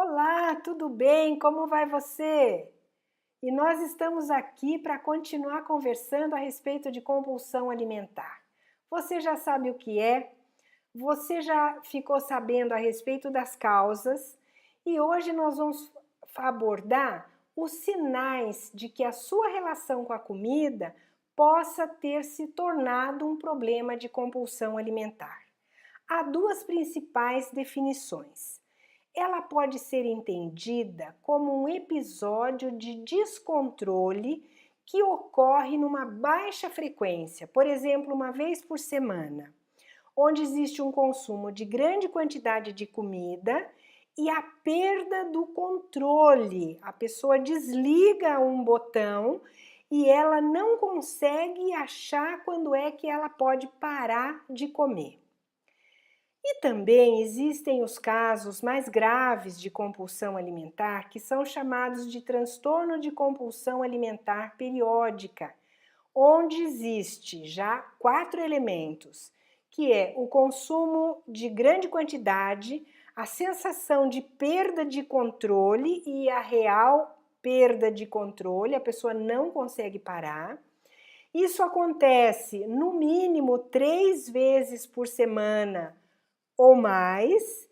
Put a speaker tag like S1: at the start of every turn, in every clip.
S1: Olá, tudo bem? Como vai você? E nós estamos aqui para continuar conversando a respeito de compulsão alimentar. Você já sabe o que é? Você já ficou sabendo a respeito das causas? E hoje nós vamos abordar os sinais de que a sua relação com a comida possa ter se tornado um problema de compulsão alimentar. Há duas principais definições. Ela pode ser entendida como um episódio de descontrole que ocorre numa baixa frequência, por exemplo, uma vez por semana, onde existe um consumo de grande quantidade de comida e a perda do controle. A pessoa desliga um botão e ela não consegue achar quando é que ela pode parar de comer. E também existem os casos mais graves de compulsão alimentar, que são chamados de transtorno de compulsão alimentar periódica, onde existe já 4 elementos, que é o consumo de grande quantidade, a sensação de perda de controle e a real perda de controle, a pessoa não consegue parar. Isso acontece no mínimo 3 vezes por semana, ou mais,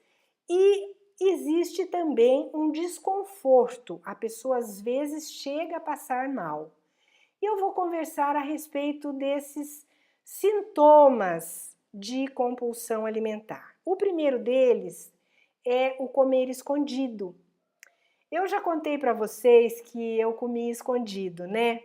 S1: e existe também um desconforto. A pessoa às vezes chega a passar mal. E eu vou conversar a respeito desses sintomas de compulsão alimentar. O primeiro deles é o comer escondido. Eu já contei para vocês que eu comi escondido, né?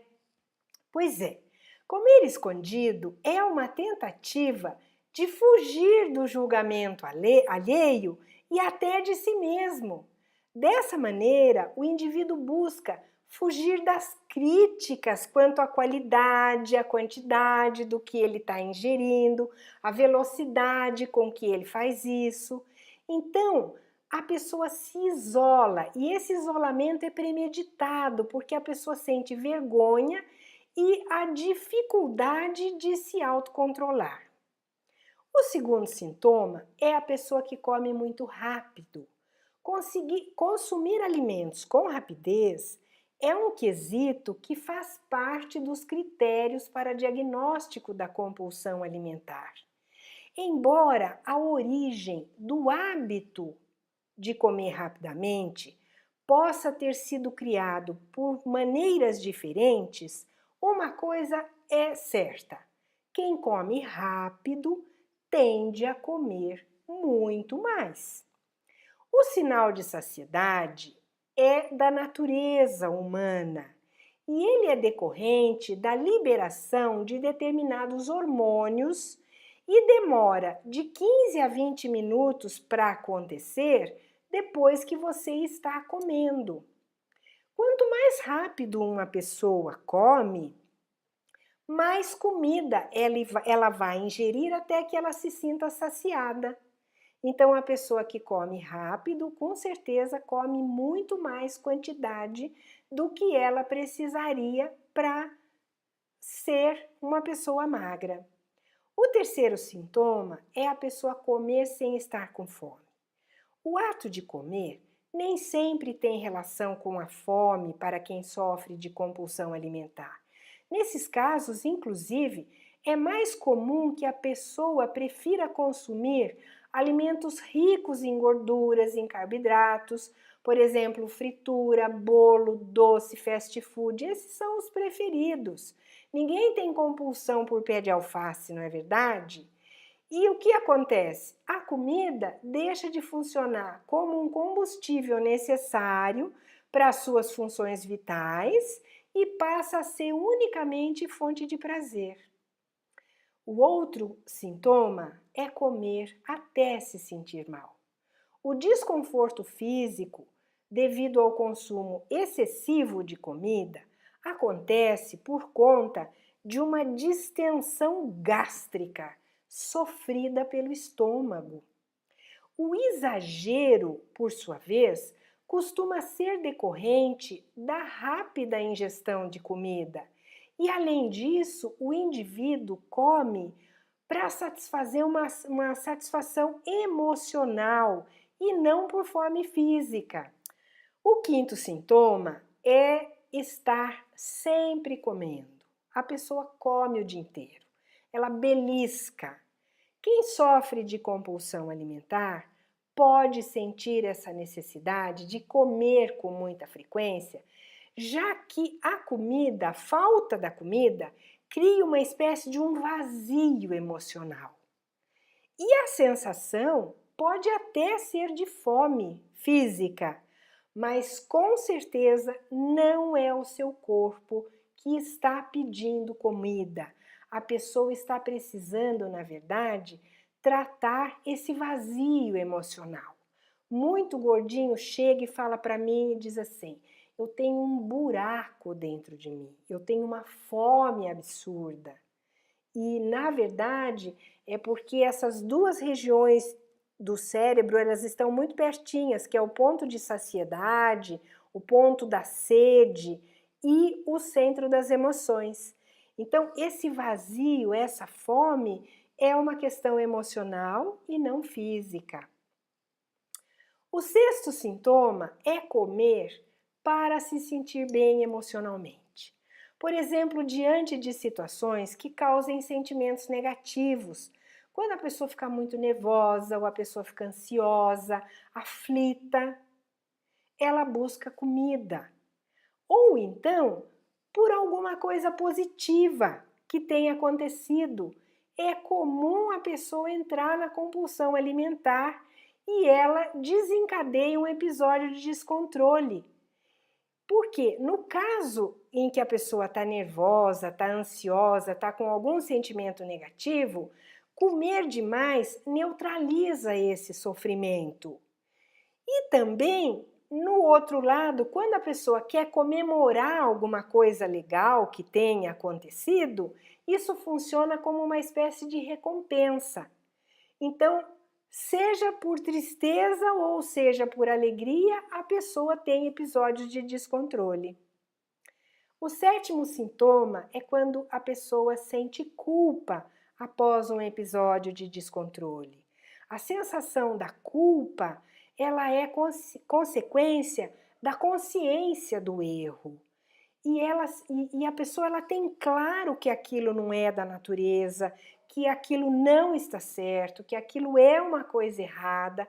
S1: Pois é, comer escondido é uma tentativa de fugir do julgamento alheio e até de si mesmo. Dessa maneira, o indivíduo busca fugir das críticas quanto à qualidade, à quantidade do que ele está ingerindo, a velocidade com que ele faz isso. Então, a pessoa se isola e esse isolamento é premeditado porque a pessoa sente vergonha e a dificuldade de se autocontrolar. O segundo sintoma é a pessoa que come muito rápido. Consumir alimentos com rapidez é um quesito que faz parte dos critérios para diagnóstico da compulsão alimentar. Embora a origem do hábito de comer rapidamente possa ter sido criado por maneiras diferentes, uma coisa é certa: quem come rápido tende a comer muito mais. O sinal de saciedade é da natureza humana e ele é decorrente da liberação de determinados hormônios e demora de 15 a 20 minutos para acontecer depois que você está comendo. Quanto mais rápido uma pessoa come, mais comida ela vai ingerir até que ela se sinta saciada. Então, a pessoa que come rápido, com certeza, come muito mais quantidade do que ela precisaria para ser uma pessoa magra. O terceiro sintoma é a pessoa comer sem estar com fome. O ato de comer nem sempre tem relação com a fome para quem sofre de compulsão alimentar. Nesses casos, inclusive, é mais comum que a pessoa prefira consumir alimentos ricos em gorduras, em carboidratos, por exemplo, fritura, bolo, doce, fast food, esses são os preferidos. Ninguém tem compulsão por pé de alface, não é verdade? E o que acontece? A comida deixa de funcionar como um combustível necessário para as suas funções vitais e passa a ser unicamente fonte de prazer. O outro sintoma é comer até se sentir mal. O desconforto físico, devido ao consumo excessivo de comida, acontece por conta de uma distensão gástrica sofrida pelo estômago. O exagero, por sua vez, costuma ser decorrente da rápida ingestão de comida. E, além disso, o indivíduo come para satisfazer uma satisfação emocional e não por fome física. O quinto sintoma é estar sempre comendo. A pessoa come o dia inteiro, ela belisca. Quem sofre de compulsão alimentar pode sentir essa necessidade de comer com muita frequência, já que a comida, a falta da comida, cria uma espécie de um vazio emocional. E a sensação pode até ser de fome física, mas com certeza não é o seu corpo que está pedindo comida. A pessoa está precisando, na verdade, tratar esse vazio emocional. Muito gordinho chega e fala para mim e diz assim: eu tenho um buraco dentro de mim, eu tenho uma fome absurda. E, na verdade, é porque essas duas regiões do cérebro, elas estão muito pertinhas, que é o ponto de saciedade, o ponto da sede e o centro das emoções. Então, esse vazio, essa fome, é uma questão emocional e não física. O sexto sintoma é comer para se sentir bem emocionalmente. Por exemplo, diante de situações que causem sentimentos negativos, quando a pessoa fica muito nervosa ou a pessoa fica ansiosa, aflita, ela busca comida. Ou então, por alguma coisa positiva que tenha acontecido. É comum a pessoa entrar na compulsão alimentar e ela desencadeia um episódio de descontrole. Porque no caso em que a pessoa está nervosa, está ansiosa, está com algum sentimento negativo, comer demais neutraliza esse sofrimento. E também, no outro lado, quando a pessoa quer comemorar alguma coisa legal que tenha acontecido, isso funciona como uma espécie de recompensa. Então, seja por tristeza ou seja por alegria, a pessoa tem episódios de descontrole. O sétimo sintoma é quando a pessoa sente culpa após um episódio de descontrole. A sensação da culpa, ela é consequência da consciência do erro. E a pessoa ela tem claro que aquilo não é da natureza, que aquilo não está certo, que aquilo é uma coisa errada,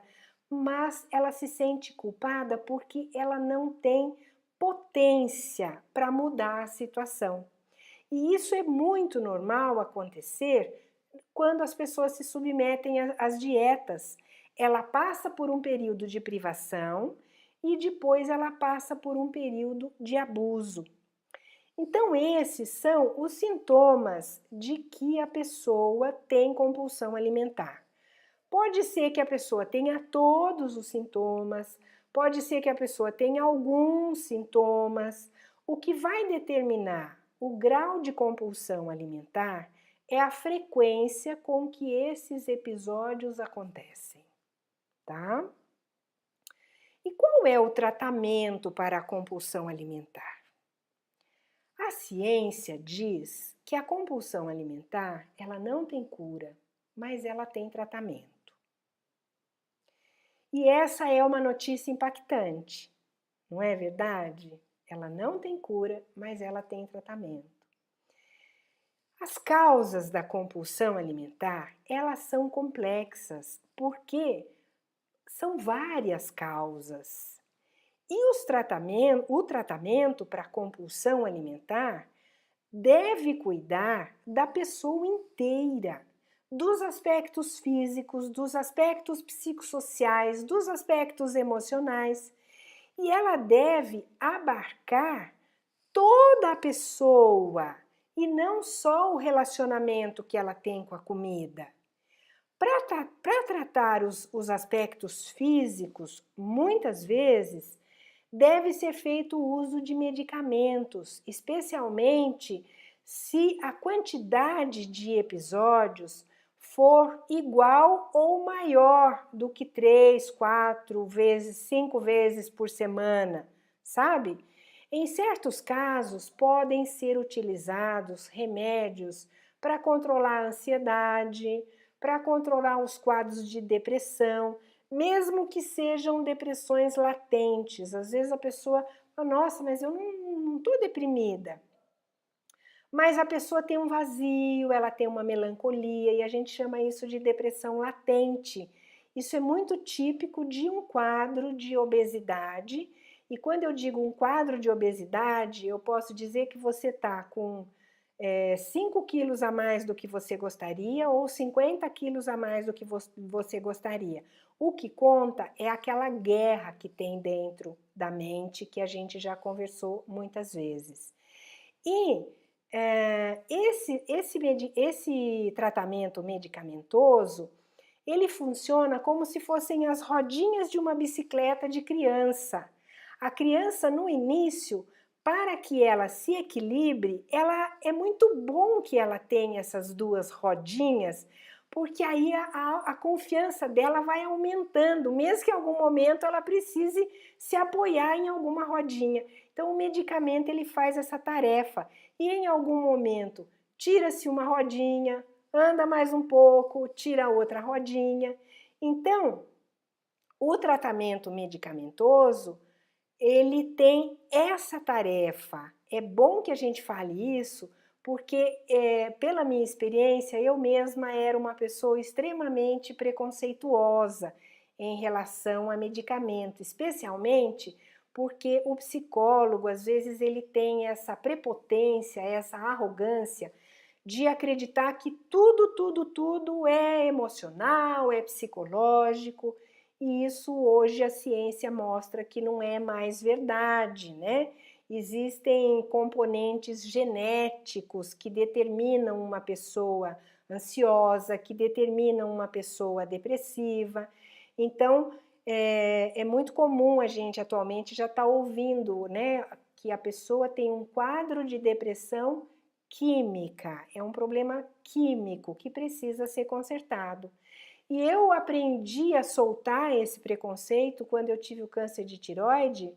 S1: mas ela se sente culpada porque ela não tem potência para mudar a situação. E isso é muito normal acontecer quando as pessoas se submetem às dietas. Ela passa por um período de privação e depois ela passa por um período de abuso. Então, esses são os sintomas de que a pessoa tem compulsão alimentar. Pode ser que a pessoa tenha todos os sintomas, pode ser que a pessoa tenha alguns sintomas. O que vai determinar o grau de compulsão alimentar é a frequência com que esses episódios acontecem, tá? E qual é o tratamento para a compulsão alimentar? A ciência diz que a compulsão alimentar, ela não tem cura, mas ela tem tratamento. E essa é uma notícia impactante, não é verdade? Ela não tem cura, mas ela tem tratamento. As causas da compulsão alimentar, elas são complexas, porque são várias causas. E o tratamento para compulsão alimentar deve cuidar da pessoa inteira, dos aspectos físicos, dos aspectos psicossociais, dos aspectos emocionais. E ela deve abarcar toda a pessoa e não só o relacionamento que ela tem com a comida. Para tratar os aspectos físicos, muitas vezes, deve ser feito o uso de medicamentos, especialmente se a quantidade de episódios for igual ou maior do que 3, 4 vezes, 5 vezes por semana, sabe? Em certos casos, podem ser utilizados remédios para controlar a ansiedade, para controlar os quadros de depressão, mesmo que sejam depressões latentes. Às vezes a pessoa fala, nossa, mas eu não estou deprimida. Mas a pessoa tem um vazio, ela tem uma melancolia, e a gente chama isso de depressão latente. Isso é muito típico de um quadro de obesidade, e quando eu digo um quadro de obesidade, eu posso dizer que você está com 5 quilos a mais do que você gostaria ou 50 quilos a mais do que você gostaria. O que conta é aquela guerra que tem dentro da mente, que a gente já conversou muitas vezes. E esse tratamento medicamentoso, ele funciona como se fossem as rodinhas de uma bicicleta de criança. A criança, no início, para que ela se equilibre, é muito bom que ela tenha essas duas rodinhas, porque aí a confiança dela vai aumentando, mesmo que em algum momento ela precise se apoiar em alguma rodinha. Então o medicamento ele faz essa tarefa e em algum momento tira-se uma rodinha, anda mais um pouco, tira outra rodinha. Então, o tratamento medicamentoso, ele tem essa tarefa. É bom que a gente fale isso, porque pela minha experiência, eu mesma era uma pessoa extremamente preconceituosa em relação a medicamento, especialmente porque o psicólogo, às vezes, ele tem essa prepotência, essa arrogância de acreditar que tudo é emocional, é psicológico, e isso hoje a ciência mostra que não é mais verdade, né? Existem componentes genéticos que determinam uma pessoa ansiosa, que determinam uma pessoa depressiva. Então, é muito comum a gente atualmente já estar ouvindo, né, que a pessoa tem um quadro de depressão química, é um problema químico que precisa ser consertado. E eu aprendi a soltar esse preconceito quando eu tive o câncer de tireoide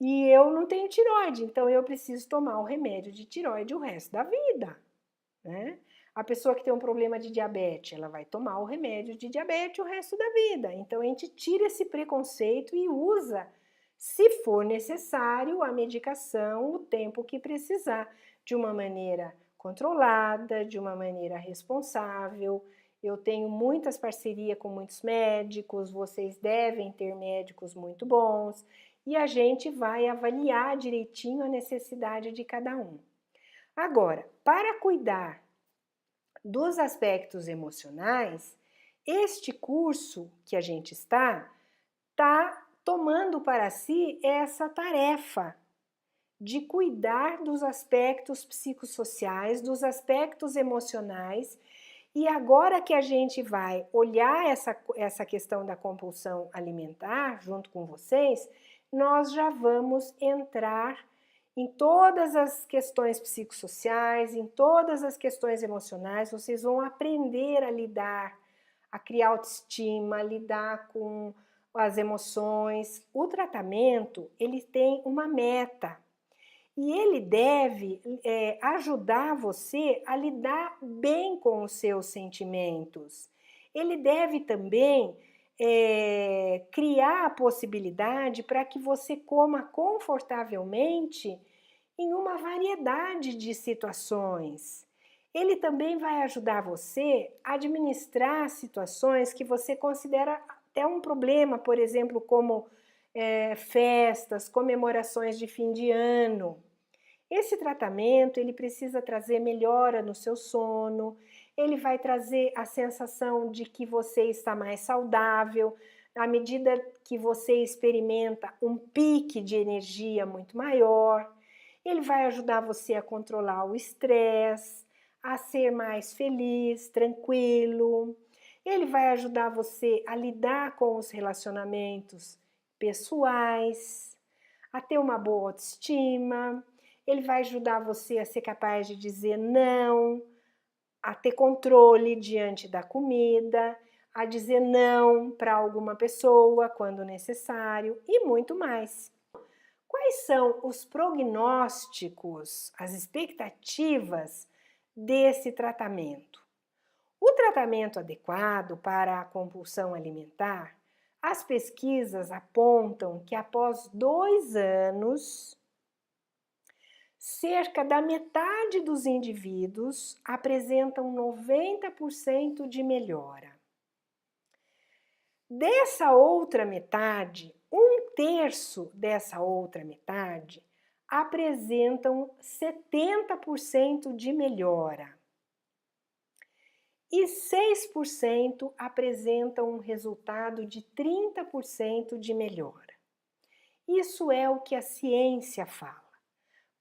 S1: e eu não tenho tireoide, então eu preciso tomar o remédio de tireoide o resto da vida, né? A pessoa que tem um problema de diabetes, ela vai tomar o remédio de diabetes o resto da vida. Então a gente tira esse preconceito e usa, se for necessário, a medicação o tempo que precisar, de uma maneira controlada, de uma maneira responsável. Eu tenho muitas parcerias com muitos médicos, vocês devem ter médicos muito bons, e a gente vai avaliar direitinho a necessidade de cada um. Agora, para cuidar dos aspectos emocionais, este curso que a gente está tomando para si essa tarefa de cuidar dos aspectos psicossociais, dos aspectos emocionais. E agora que a gente vai olhar essa questão da compulsão alimentar junto com vocês, nós já vamos entrar em todas as questões psicossociais, em todas as questões emocionais. Vocês vão aprender a lidar, a criar autoestima, a lidar com as emoções. O tratamento, ele tem uma meta. E ele deve ajudar você a lidar bem com os seus sentimentos. Ele deve também criar a possibilidade para que você coma confortavelmente em uma variedade de situações. Ele também vai ajudar você a administrar situações que você considera até um problema, por exemplo, como festas, comemorações de fim de ano. Esse tratamento, ele precisa trazer melhora no seu sono, ele vai trazer a sensação de que você está mais saudável, à medida que você experimenta um pique de energia muito maior. Ele vai ajudar você a controlar o estresse, a ser mais feliz, tranquilo. Ele vai ajudar você a lidar com os relacionamentos pessoais, a ter uma boa autoestima. Ele vai ajudar você a ser capaz de dizer não, a ter controle diante da comida, a dizer não para alguma pessoa quando necessário e muito mais. Quais são os prognósticos, as expectativas desse tratamento? O tratamento adequado para a compulsão alimentar, as pesquisas apontam que após 2 anos, cerca da metade dos indivíduos apresentam 90% de melhora. Dessa outra metade, 1/3 dessa outra metade apresentam 70% de melhora. E 6% apresentam um resultado de 30% de melhora. Isso é o que a ciência fala.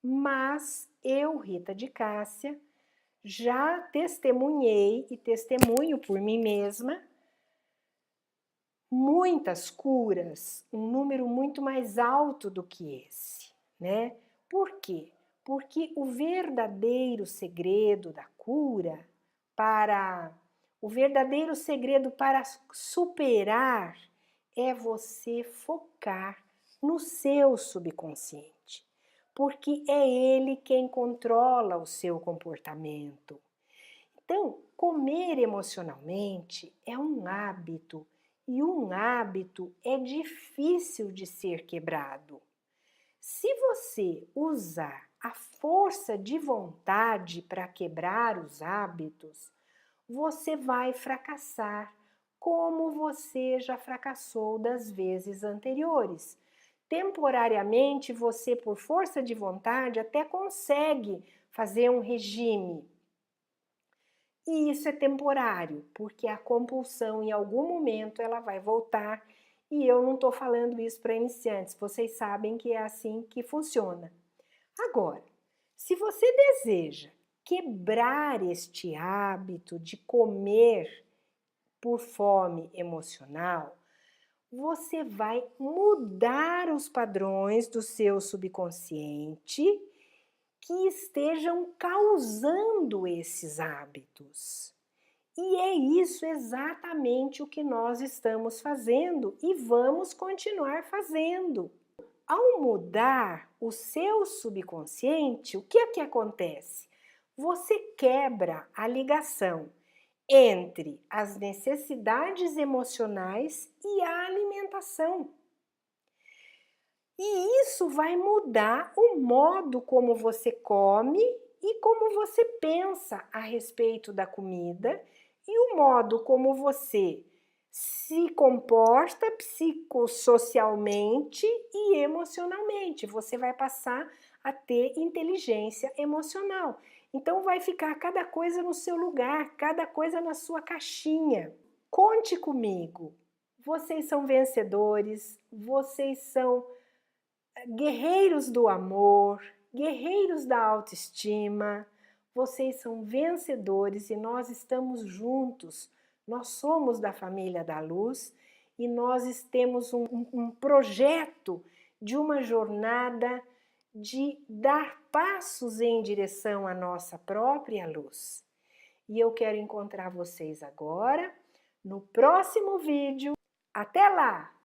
S1: Mas eu, Rita de Cássia, já testemunhei e testemunho por mim mesma muitas curas, um número muito mais alto do que esse, né? Por quê? Porque o verdadeiro segredo da cura o verdadeiro segredo para superar é você focar no seu subconsciente, porque é ele quem controla o seu comportamento. Então, comer emocionalmente é um hábito, e um hábito é difícil de ser quebrado. Se você usar a força de vontade para quebrar os hábitos, você vai fracassar, como você já fracassou das vezes anteriores. Temporariamente, você, por força de vontade, até consegue fazer um regime. E isso é temporário, porque a compulsão, em algum momento, ela vai voltar. E eu não estou falando isso para iniciantes, vocês sabem que é assim que funciona. Agora, se você deseja quebrar este hábito de comer por fome emocional, você vai mudar os padrões do seu subconsciente que estejam causando esses hábitos. E é isso exatamente o que nós estamos fazendo e vamos continuar fazendo. Ao mudar o seu subconsciente, o que é que acontece? Você quebra a ligação entre as necessidades emocionais e a alimentação. E isso vai mudar o modo como você come e como você pensa a respeito da comida e o modo como você se comporta psicossocialmente e emocionalmente. Você vai passar a ter inteligência emocional. Então vai ficar cada coisa no seu lugar, cada coisa na sua caixinha. Conte comigo. Vocês são vencedores, vocês são guerreiros do amor, guerreiros da autoestima. Vocês são vencedores e nós estamos juntos. Nós somos da família da luz e nós temos um projeto de uma jornada de dar passos em direção à nossa própria luz. E eu quero encontrar vocês agora no próximo vídeo. Até lá!